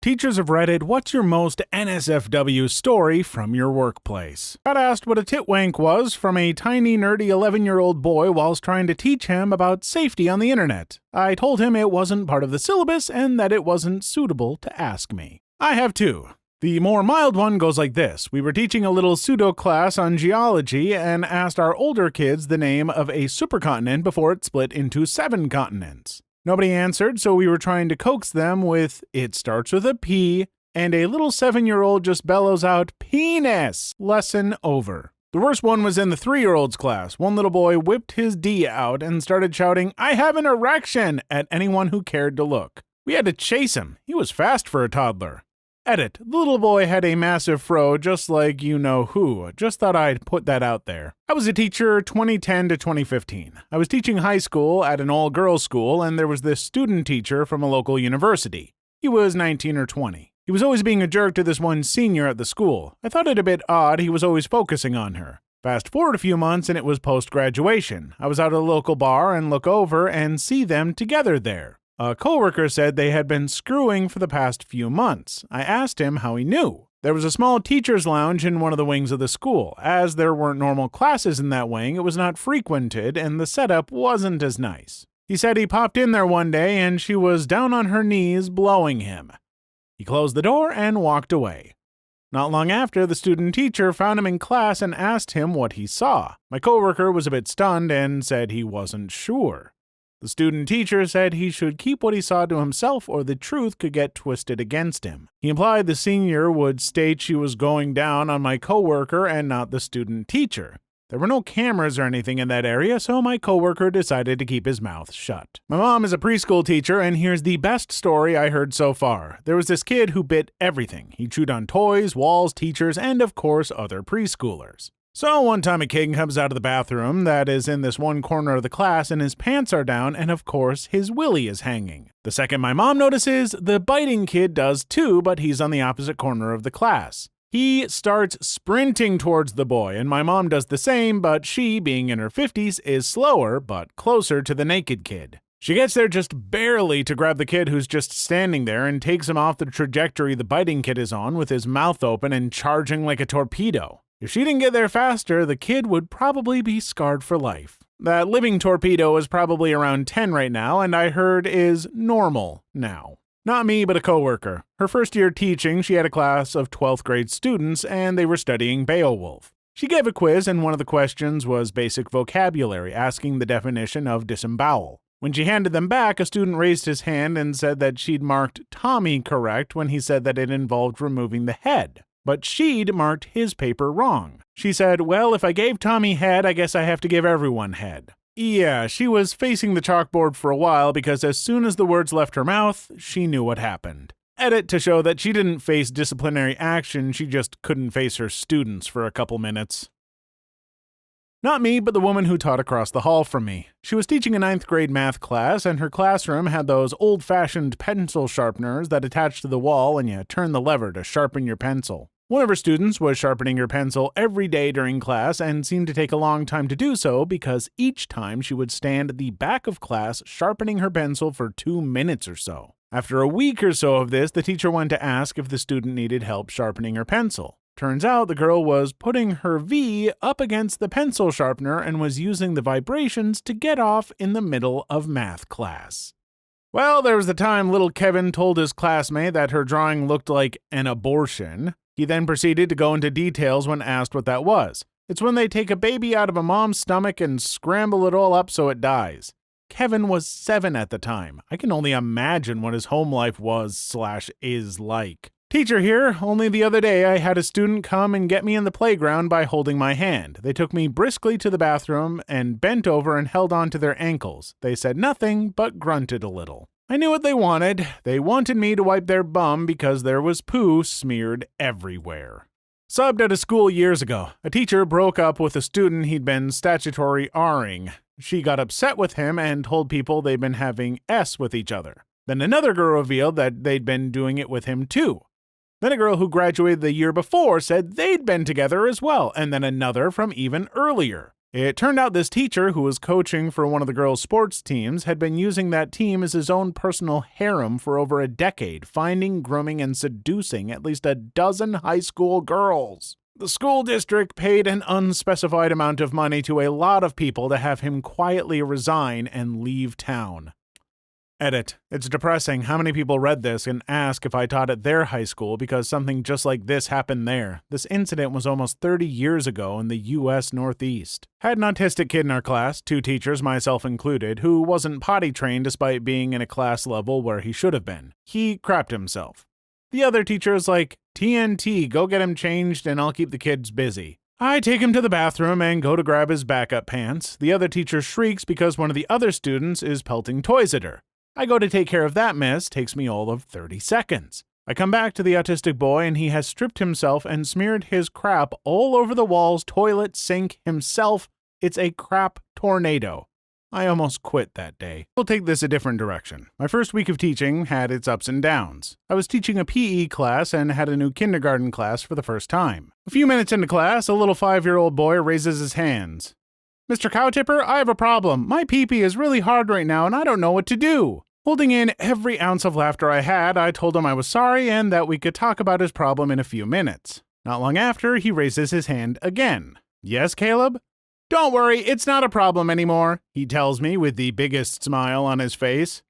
Teachers of Reddit, what's your most NSFW story from your workplace? Got asked what a titwank was from a tiny, nerdy 11-year-old boy whilst trying to teach him about safety on the internet. I told him it wasn't part of the syllabus and that it wasn't suitable to ask me. I have two. The more mild one goes like this. We were teaching a little pseudo class on geology and asked our older kids the name of a supercontinent before it split into 7 continents. Nobody answered, so we were trying to coax them with, "It starts with a P," and a little 7-year-old just bellows out, "Penis!" Lesson over. The worst one was in the 3-year-olds class. One little boy whipped his D out and started shouting, "I have an erection!" at anyone who cared to look. We had to chase him. He was fast for a toddler. Edit. The little boy had a massive fro, just like you-know-who. Just thought I'd put that out there. I was a teacher 2010 to 2015. I was teaching high school at an all-girls school, and there was this student teacher from a local university. He was 19 or 20. He was always being a jerk to this one senior at the school. I thought it a bit odd he was always focusing on her. Fast forward a few months, and it was post-graduation. I was out at a local bar and look over and see them together there. A coworker said they had been screwing for the past few months. I asked him how he knew. There was a small teacher's lounge in one of the wings of the school. As there weren't normal classes in that wing, it was not frequented, and the setup wasn't as nice. He said he popped in there one day, and she was down on her knees blowing him. He closed the door and walked away. Not long after, the student teacher found him in class and asked him what he saw. My coworker was a bit stunned and said he wasn't sure. The student teacher said he should keep what he saw to himself or the truth could get twisted against him. He implied the senior would state she was going down on my coworker and not the student teacher. There were no cameras or anything in that area, so my coworker decided to keep his mouth shut. My mom is a preschool teacher, and here's the best story I heard so far. There was this kid who bit everything. He chewed on toys, walls, teachers, and of course other preschoolers. So one time a kid comes out of the bathroom that is in this one corner of the class and his pants are down and of course his willy is hanging. The second my mom notices, the biting kid does too, but he's on the opposite corner of the class. He starts sprinting towards the boy and my mom does the same, but she, being in her 50s, is slower but closer to the naked kid. She gets there just barely to grab the kid who's just standing there and takes him off the trajectory the biting kid is on with his mouth open and charging like a torpedo. If she didn't get there faster, the kid would probably be scarred for life. That living torpedo is probably around 10 right now, and I heard is normal now. Not me, but a coworker. Her first year teaching, she had a class of 12th grade students, and they were studying Beowulf. She gave a quiz, and one of the questions was basic vocabulary, asking the definition of disembowel. When she handed them back, a student raised his hand and said that she'd marked Tommy correct when he said that it involved removing the head. But she'd marked his paper wrong. She said, "Well, if I gave Tommy head, I guess I have to give everyone head." Yeah, she was facing the chalkboard for a while because as soon as the words left her mouth, she knew what happened. Edit to show that she didn't face disciplinary action, she just couldn't face her students for a couple minutes. Not me, but the woman who taught across the hall from me. She was teaching a 9th grade math class, and her classroom had those old-fashioned pencil sharpeners that attach to the wall and you turn the lever to sharpen your pencil. One of her students was sharpening her pencil every day during class and seemed to take a long time to do so because each time she would stand at the back of class sharpening her pencil for 2 minutes or so. After a week or so of this, the teacher went to ask if the student needed help sharpening her pencil. Turns out the girl was putting her V up against the pencil sharpener and was using the vibrations to get off in the middle of math class. Well, there was the time little Kevin told his classmate that her drawing looked like an abortion. He then proceeded to go into details when asked what that was. It's when they take a baby out of a mom's stomach and scramble it all up so it dies. Kevin was 7 at the time. I can only imagine what his home life was/is like. Teacher here, only the other day I had a student come and get me in the playground by holding my hand. They took me briskly to the bathroom and bent over and held on to their ankles. They said nothing, but grunted a little. I knew what they wanted. They wanted me to wipe their bum because there was poo smeared everywhere. Subbed at a school years ago. A teacher broke up with a student he'd been statutory R-ing. She got upset with him and told people they'd been having S with each other. Then another girl revealed that they'd been doing it with him too. Then a girl who graduated the year before said they'd been together as well, and then another from even earlier. It turned out this teacher, who was coaching for one of the girls' sports teams, had been using that team as his own personal harem for over a decade, finding, grooming, and seducing at least a dozen high school girls. The school district paid an unspecified amount of money to a lot of people to have him quietly resign and leave town. Edit. It's depressing how many people read this and ask if I taught at their high school because something just like this happened there. This incident was almost 30 years ago in the U.S. Northeast. Had an autistic kid in our class, 2 teachers, myself included, who wasn't potty trained despite being in a class level where he should have been. He crapped himself. The other teacher is like, TNT, go get him changed and I'll keep the kids busy. I take him to the bathroom and go to grab his backup pants. The other teacher shrieks because one of the other students is pelting toys at her. I go to take care of that mess, takes me all of 30 seconds. I come back to the autistic boy and he has stripped himself and smeared his crap all over the walls, toilet, sink, himself. It's a crap tornado. I almost quit that day. We'll take this a different direction. My first week of teaching had its ups and downs. I was teaching a PE class and had a new kindergarten class for the first time. A few minutes into class, a little 5-year-old boy raises his hands. Mr. Cowtipper, I have a problem. My pee-pee is really hard right now and I don't know what to do. Holding in every ounce of laughter I had, I told him I was sorry and that we could talk about his problem in a few minutes. Not long after, he raises his hand again. Yes, Caleb? Don't worry, it's not a problem anymore, he tells me with the biggest smile on his face.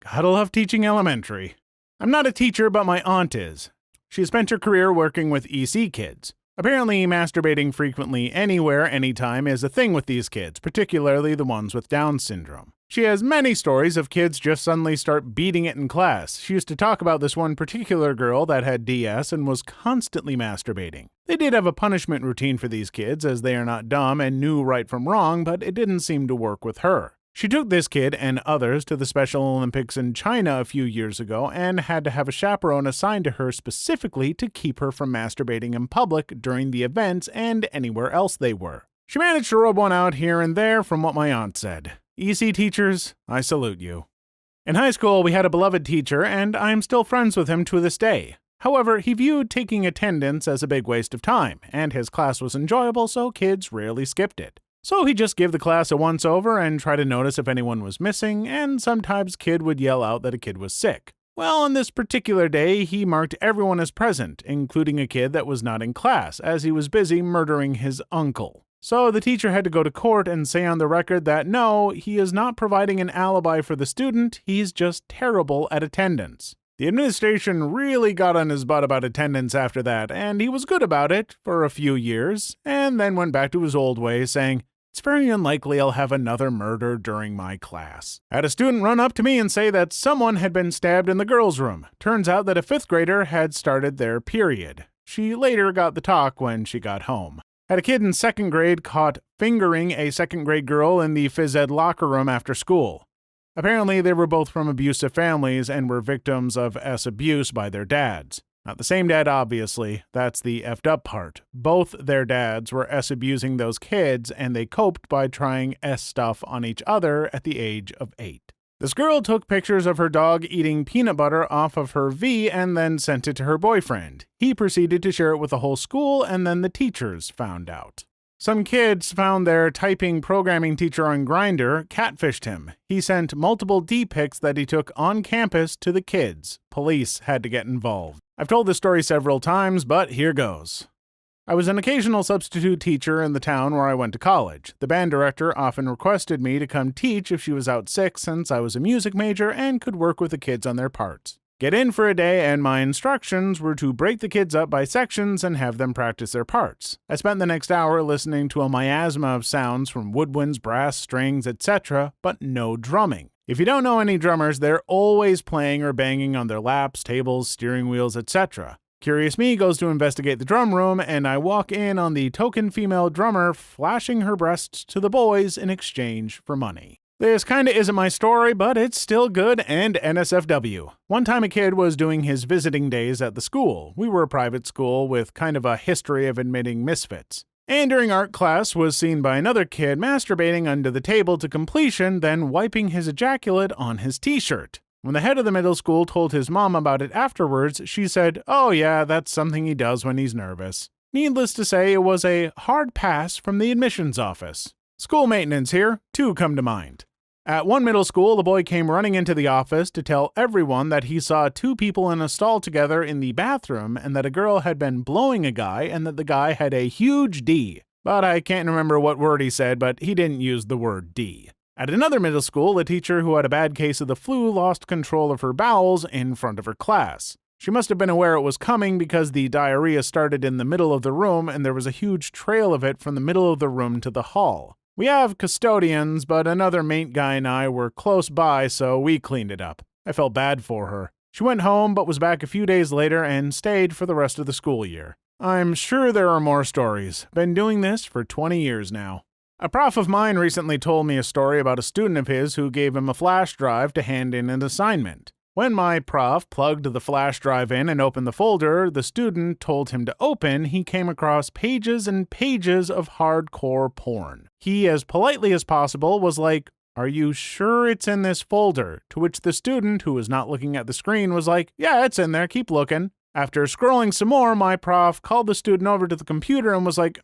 Gotta love teaching elementary. I'm not a teacher, but my aunt is. She spent her career working with EC kids. Apparently, masturbating frequently anywhere, anytime is a thing with these kids, particularly the ones with Down syndrome. She has many stories of kids just suddenly start beating it in class. She used to talk about this one particular girl that had DS and was constantly masturbating. They did have a punishment routine for these kids, as they are not dumb and knew right from wrong, but it didn't seem to work with her. She took this kid and others to the Special Olympics in China a few years ago and had to have a chaperone assigned to her specifically to keep her from masturbating in public during the events and anywhere else they were. She managed to rub one out here and there from what my aunt said. EC teachers, I salute you. In high school, we had a beloved teacher, and I'm still friends with him to this day. However, he viewed taking attendance as a big waste of time, and his class was enjoyable, so kids rarely skipped it. So he'd just give the class a once-over and try to notice if anyone was missing, and sometimes kid would yell out that a kid was sick. Well, on this particular day, he marked everyone as present, including a kid that was not in class, as he was busy murdering his uncle. So the teacher had to go to court and say on the record that no, he is not providing an alibi for the student, he's just terrible at attendance. The administration really got on his butt about attendance after that, and he was good about it for a few years, and then went back to his old ways, saying, "It's very unlikely I'll have another murder during my class." I had a student run up to me and say that someone had been stabbed in the girls' room. Turns out that a 5th grader had started their period. She later got the talk when she got home. Had a kid in 2nd grade caught fingering a 2nd grade girl in the phys ed locker room after school. Apparently, they were both from abusive families and were victims of abuse by their dads. Not the same dad, obviously. That's the effed up part. Both their dads were abusing those kids, and they coped by trying stuff on each other at the age of 8. This girl took pictures of her dog eating peanut butter off of her V and then sent it to her boyfriend. He proceeded to share it with the whole school, and then the teachers found out. Some kids found their typing programming teacher on Grindr catfished him. He sent multiple D-pics that he took on campus to the kids. Police had to get involved. I've told this story several times, but here goes. I was an occasional substitute teacher in the town where I went to college. The band director often requested me to come teach if she was out sick since I was a music major and could work with the kids on their parts. Get in for a day, and my instructions were to break the kids up by sections and have them practice their parts. I spent the next hour listening to a miasma of sounds from woodwinds, brass, strings, etc., but no drumming. If you don't know any drummers, they're always playing or banging on their laps, tables, steering wheels, etc. Curious me goes to investigate the drum room, and I walk in on the token female drummer flashing her breasts to the boys in exchange for money. This kinda isn't my story, but it's still good and NSFW. One time a kid was doing his visiting days at the school. We were a private school with kind of a history of admitting misfits. And during art class was seen by another kid masturbating under the table to completion, then wiping his ejaculate on his t-shirt. When the head of the middle school told his mom about it afterwards, she said, "Oh yeah, that's something he does when he's nervous." Needless to say, it was a hard pass from the admissions office. School maintenance here, two come to mind. At one middle school, the boy came running into the office to tell everyone that he saw two people in a stall together in the bathroom and that a girl had been blowing a guy and that the guy had a huge D. But I can't remember what word he said, but he didn't use the word D. At another middle school, a teacher who had a bad case of the flu lost control of her bowels in front of her class. She must have been aware it was coming because the diarrhea started in the middle of the room and there was a huge trail of it from the middle of the room to the hall. We have custodians, but another mate guy and I were close by, so we cleaned it up. I felt bad for her. She went home, but was back a few days later and stayed for the rest of the school year. I'm sure there are more stories. Been doing this for 20 years now. A prof of mine recently told me a story about a student of his who gave him a flash drive to hand in an assignment. When my prof plugged the flash drive in and opened the folder the student told him to open, he came across pages and pages of hardcore porn. He, as politely as possible, was like, "Are you sure it's in this folder?" To which the student, who was not looking at the screen, was like, "Yeah, it's in there, keep looking." After scrolling some more, my prof called the student over to the computer and was like,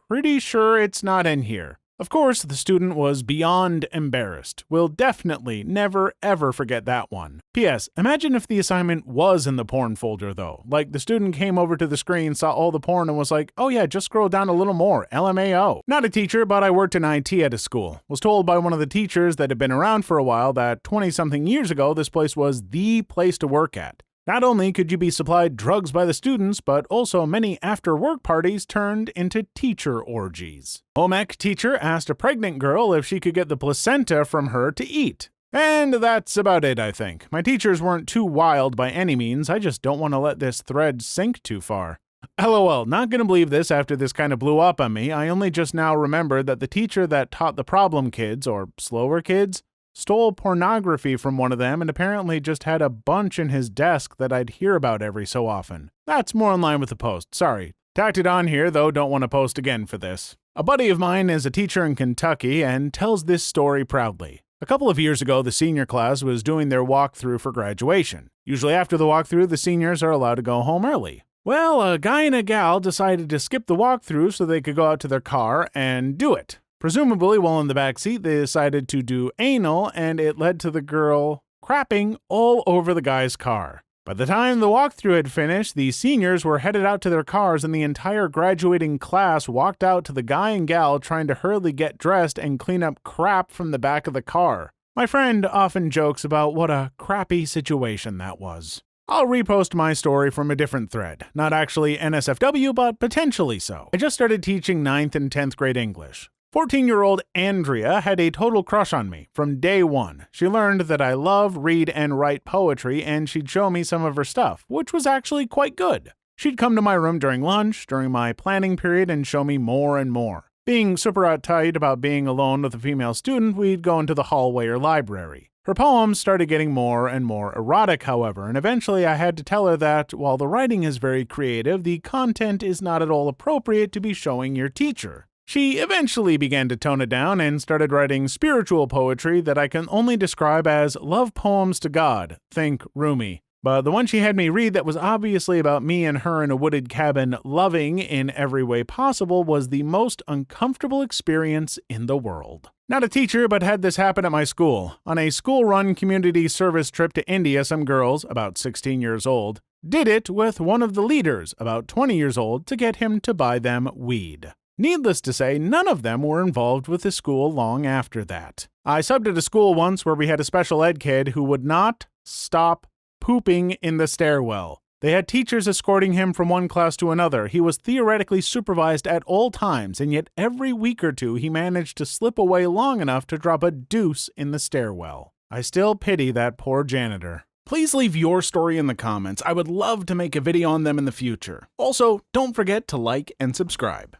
"Pretty sure it's not in here." Of course, the student was beyond embarrassed. We'll definitely never ever forget that one. P.S. Imagine if the assignment was in the porn folder though. Like the student came over to the screen, saw all the porn and was like, "Oh yeah, just scroll down a little more, LMAO." Not a teacher, but I worked in IT at a school. Was told by one of the teachers that had been around for a while that 20-something years ago this place was the place to work at. Not only could you be supplied drugs by the students, but also many after-work parties turned into teacher orgies. Home ec teacher asked a pregnant girl if she could get the placenta from her to eat. And that's about it, I think. My teachers weren't too wild by any means, I just don't want to let this thread sink too far. LOL, not gonna believe this after this kind of blew up on me. I only just now remembered that the teacher that taught the problem kids, or slower kids, stole pornography from one of them and apparently just had a bunch in his desk that I'd hear about every so often. That's more in line with the post, sorry. Tacked it on here, though don't want to post again for this. A buddy of mine is a teacher in Kentucky and tells this story proudly. A couple of years ago, the senior class was doing their walkthrough for graduation. Usually after the walkthrough, the seniors are allowed to go home early. Well, a guy and a gal decided to skip the walkthrough so they could go out to their car and do it. Presumably, while in the back seat, they decided to do anal, and it led to the girl crapping all over the guy's car. By the time the walkthrough had finished, the seniors were headed out to their cars, and the entire graduating class walked out to the guy and gal trying to hurriedly get dressed and clean up crap from the back of the car. My friend often jokes about what a crappy situation that was. I'll repost my story from a different thread. Not actually NSFW, but potentially so. I just started teaching 9th and 10th grade English. 14-year-old Andrea had a total crush on me from day one. She learned that I love, read, and write poetry, and she'd show me some of her stuff, which was actually quite good. She'd come to my room during lunch, during my planning period, and show me more and more. Being super uptight about being alone with a female student, we'd go into the hallway or library. Her poems started getting more and more erotic, however, and eventually I had to tell her that, while the writing is very creative, the content is not at all appropriate to be showing your teacher. She eventually began to tone it down and started writing spiritual poetry that I can only describe as love poems to God, think Rumi. But the one she had me read that was obviously about me and her in a wooded cabin loving in every way possible was the most uncomfortable experience in the world. Not a teacher, but had this happen at my school. On a school-run community service trip to India, some girls, about 16 years old, did it with one of the leaders, about 20 years old, to get him to buy them weed. Needless to say, none of them were involved with the school long after that. I subbed at a school once where we had a special ed kid who would not stop pooping in the stairwell. They had teachers escorting him from one class to another. He was theoretically supervised at all times, and yet every week or two he managed to slip away long enough to drop a deuce in the stairwell. I still pity that poor janitor. Please leave your story in the comments. I would love to make a video on them in the future. Also, don't forget to like and subscribe.